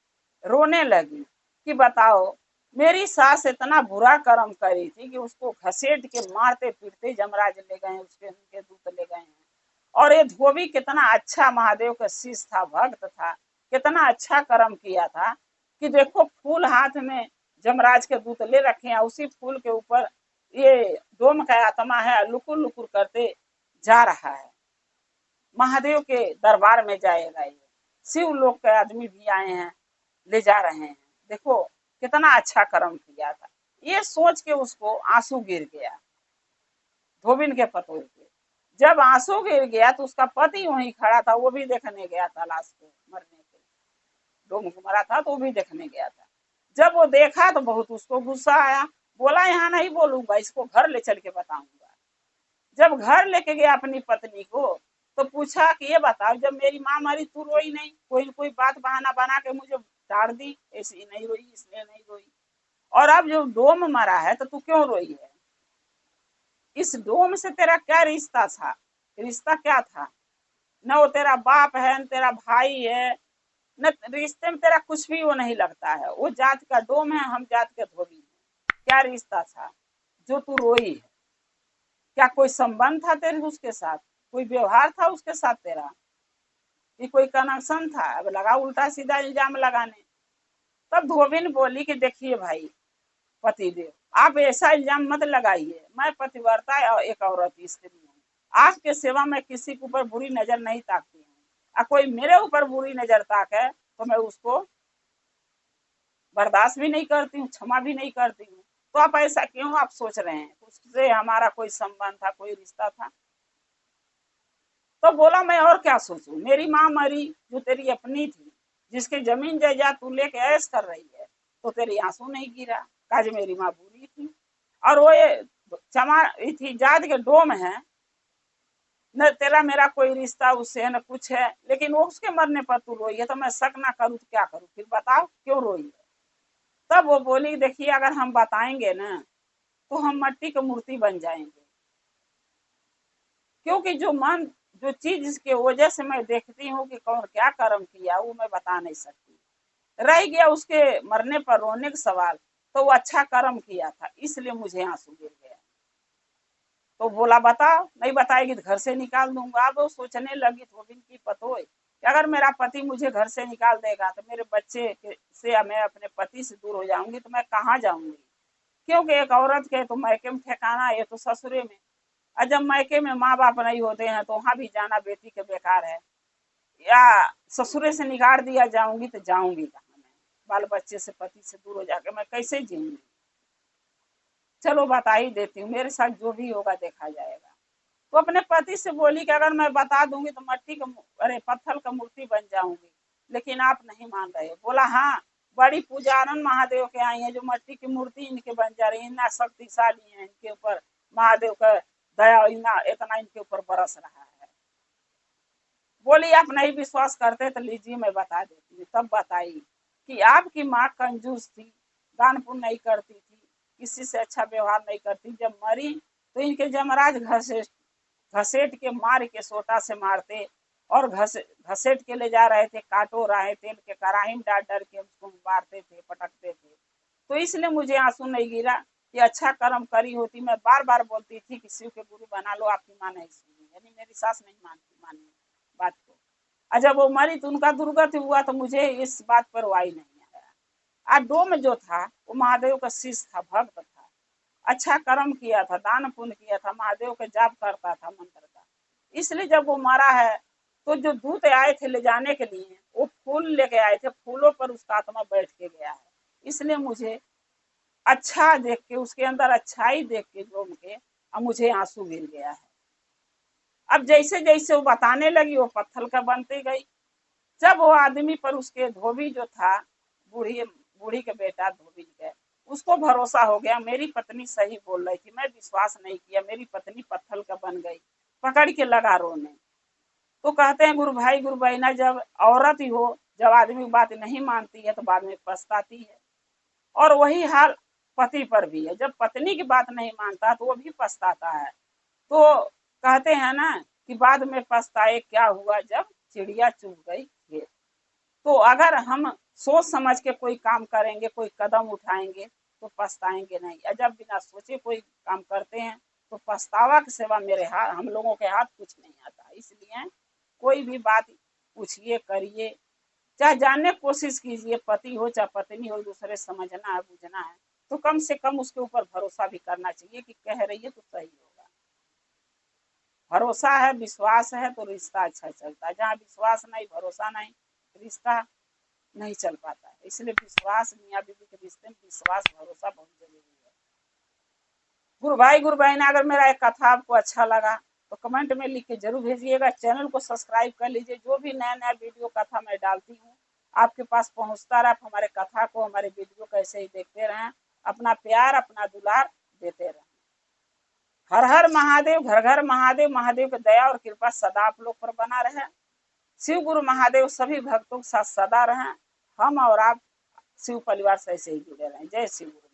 रोने लगी कि बताओ मेरी सास इतना बुरा कर्म करी थी कि उसको घसीट के मारते पीटते जमराज ले गए, उसके उनके दूत ले गए हैं। और ये धोबी कितना अच्छा महादेव का शिष्य था, भक्त था, कितना अच्छा कर्म किया था कि देखो फूल हाथ में जमराज के दूत ले रखे हैं, उसी फूल के ऊपर ये डोम का आत्मा है लुकुर लुकुर करते जा रहा है, महादेव के दरबार में जाएगा। ये शिव लोक के आदमी भी आए हैं, ले जा रहे हैं, देखो कितना अच्छा कर्म किया था। ये सोच के उसको आंसू गिर गया धोबिन के पतोह के। जब आंसू गिर गया तो उसका पति वहीं खड़ा था, वो भी देखने गया था लाश को, मरने के डोम को मरा था तो वो भी देखने गया था। जब वो देखा तो बहुत उसको गुस्सा आया, बोला यहाँ नहीं बोलूंगा, इसको घर ले चल के बताऊंगा। जब घर लेके गया अपनी पत्नी को, तो पूछा कि ये बताओ जब मेरी माँ मरी तू रोई नहीं, कोई बात बहाना बना के मुझे टाड़ दी, ऐसी नहीं रोई, इसलिए नहीं रोई, और अब जो डोम मरा है तो तू क्यों रोई है? इस डोम से तेरा क्या रिश्ता था? रिश्ता क्या था? न वो तेरा बाप है, न तेरा भाई है, न रिश्ते में तेरा कुछ भी वो नहीं लगता है। वो जात का डोम है, हम जात के धोबी हैं। क्या रिश्ता था जो तू रोई है? क्या कोई संबंध था तेरे उसके साथ? कोई व्यवहार था उसके साथ तेरा? कि कोई कनेक्शन था? अब लगा उल्टा सीधा इल्जाम लगाने। तब धोबिन बोली कि देखिए भाई पतिदेव, आप ऐसा इल्जाम मत लगाइए, मैं पतिव्रता और एक औरत स्त्री हूँ, आपके सेवा में किसी के ऊपर बुरी नजर नहीं ताकती हूँ, और कोई मेरे ऊपर बुरी नजर ताके तो मैं उसको बर्दाश्त भी नहीं करती हूँ, क्षमा भी नहीं करती हूँ। तो आप ऐसा क्यों आप सोच रहे हैं उससे हमारा कोई संबंध था, कोई रिश्ता था? तो बोला मैं और क्या सोचूं, मेरी माँ मरी जो तेरी अपनी थी, जिसके जमीन जायदाद तू लेके ऐश कर रही है, तो तेरी आंसू नहीं गिरा? काज मेरी माँ बुरी थी, और वो ये चमा थी जात के डोम है, न तेरा मेरा कोई रिश्ता उससे है न कुछ है, लेकिन वो उसके मरने पर तू रोई है, तो मैं शक ना करूँ तो क्या करूँ? फिर बताओ क्यों रोई है? तब वो बोली देखिए अगर हम बताएंगे ना तो हम मट्टी की मूर्ति बन जाएंगे, क्योंकि जो चीज इसके वजह से मैं देखती हूँ कि कौन क्या कर्म किया वो मैं बता नहीं सकती। रह गया उसके मरने पर रोने का सवाल, तो वो अच्छा कर्म किया था इसलिए मुझे आंसू गिर गया। तो बोला बताओ, नहीं बताएगी तो घर से निकाल दूंगा। अब वो सोचने लगी धोबिन की पतोह कि अगर मेरा पति मुझे घर से निकाल देगा तो मेरे बच्चे से मैं अपने पति से दूर हो जाऊंगी, तो मैं कहाँ जाऊंगी? क्योंकि एक औरत के तो मैके में ठिकाना है, तो ससुरे में, और जब मैके में माँ बाप नहीं होते हैं तो वहां भी जाना बेटी के बेकार है। या ससुरे से निकाल दिया जाऊंगी तो जाऊंगी कहाँ मैं? बाल बच्चे से पति से दूर हो जाकर मैं कैसे जीऊंगी? चलो बता ही देती हूँ, मेरे साथ जो भी होगा देखा जाएगा। तो अपने पति से बोली कि अगर मैं बता दूंगी तो मट्टी का अरे पत्थर का मूर्ति बन जाऊंगी, लेकिन आप नहीं मान रहे। बोला हाँ, बड़ी पूजारन महादेव के आई है जो मट्टी की मूर्ति इनके बन जा रही है, इतना शक्तिशाली है इनके ऊपर महादेव का दया, इतना इनके ऊपर बरस रहा है। बोली आप नहीं विश्वास करते तो लीजिए मैं बता देती हूँ। तब बताई कि आपकी माँ कंजूस थी, दान पुण्य नहीं करती थी, किसी से अच्छा व्यवहार नहीं करती। जब मरी तो इनके जमराज घसेट के मार के सोटा से मारते, और घसेट के ले जा रहे थे, काटो रहे तेल के कराही में डाल डाल के उसको मारते थे, पटकते थे। तो इसलिए मुझे आंसू नहीं गिरा कि अच्छा कर्म करी होती। मैं बार बार बोलती थी कि शिव के गुरु बना लो, आपकी माँ नहीं सुनी, यानी मेरी सास नहीं मानी बात को। और जब वो मरी तो उनका दुर्गति हुआ तो मुझे इस बात पर वाई नहीं आया। और डोम जो था वो महादेव का शिष्य था, भक्त था, अच्छा कर्म किया था, दान पुण्य किया था, महादेव का जाप करता था मंत्र का। इसलिए जब वो मरा है तो जो दूत आए थे ले जाने के लिए वो फूल लेके आए थे, फूलों पर उसका आत्मा बैठ के गया है। इसलिए मुझे अच्छा देख के, उसके अंदर अच्छाई देख के जोम के, अब मुझे आंसू गिर गया है। अब जैसे जैसे वो बताने लगी वो पत्थर का बनती गई। जब वो आदमी पर, उसके धोबी जो था, बूढ़ी बूढ़ी के बेटा धोबी के, उसको भरोसा हो गया मेरी पत्नी सही बोल रही थी, मैं विश्वास नहीं किया, मेरी पत्नी पत्थर का बन गई। पकड़ के लगा रोने। तो कहते हैं गुरु भाई गुरु बहना, जब औरत ही हो, जब आदमी बात नहीं मानती है तो बाद में पछताती है। और वही हाल पति पर भी है, जब पत्नी की बात नहीं मानता तो वो भी पछताता है। तो कहते हैं ना कि बाद में पछताए क्या हुआ, जब चिड़िया चुग गई खेत। तो अगर हम सोच समझ के कोई काम करेंगे, कोई कदम उठाएंगे, तो पछताएंगे नहीं। या जब बिना सोचे कोई काम करते हैं तो पछतावा के सिवा मेरे हाथ, हम लोगों के हाथ कुछ नहीं आता। इसलिए कोई भी बात पूछिए, करिए, चाहे जानने की कोशिश कीजिए, पति हो चाहे पत्नी हो, दूसरे समझना है, बुझना है, तो कम से कम उसके ऊपर भरोसा भी करना चाहिए कि कह रही है तो सही होगा। भरोसा है, विश्वास है तो रिश्ता अच्छा चलता है। जहाँ विश्वास नहीं, भरोसा नहीं, रिश्ता नहीं चल पाता है। इसलिए विश्वास, मियाँ बीवी के रिश्ते में विश्वास, भरोसा बहुत जरूरी है। गुरु भाई गुरु बहन, अगर मेरा एक कथा आपको अच्छा लगा तो कमेंट में लिख के जरूर भेजिएगा। चैनल को सब्सक्राइब कर लीजिए। जो भी नया नया वीडियो कथा मैं डालती हूँ आपके पास पहुंचता रहे। आप हमारे कथा को, हमारे वीडियो को ऐसे ही देखते रहें। अपना प्यार, अपना दुलार देते रहें। हर हर महादेव, घर घर महादेव। महादेव की दया और कृपा सदा आप लोग पर बना रहे। शिव गुरु महादेव सभी भक्तों के साथ सदा रहें। हम और आप शिव परिवार से ऐसे ही जुड़े रहें। जय शिव गुरु।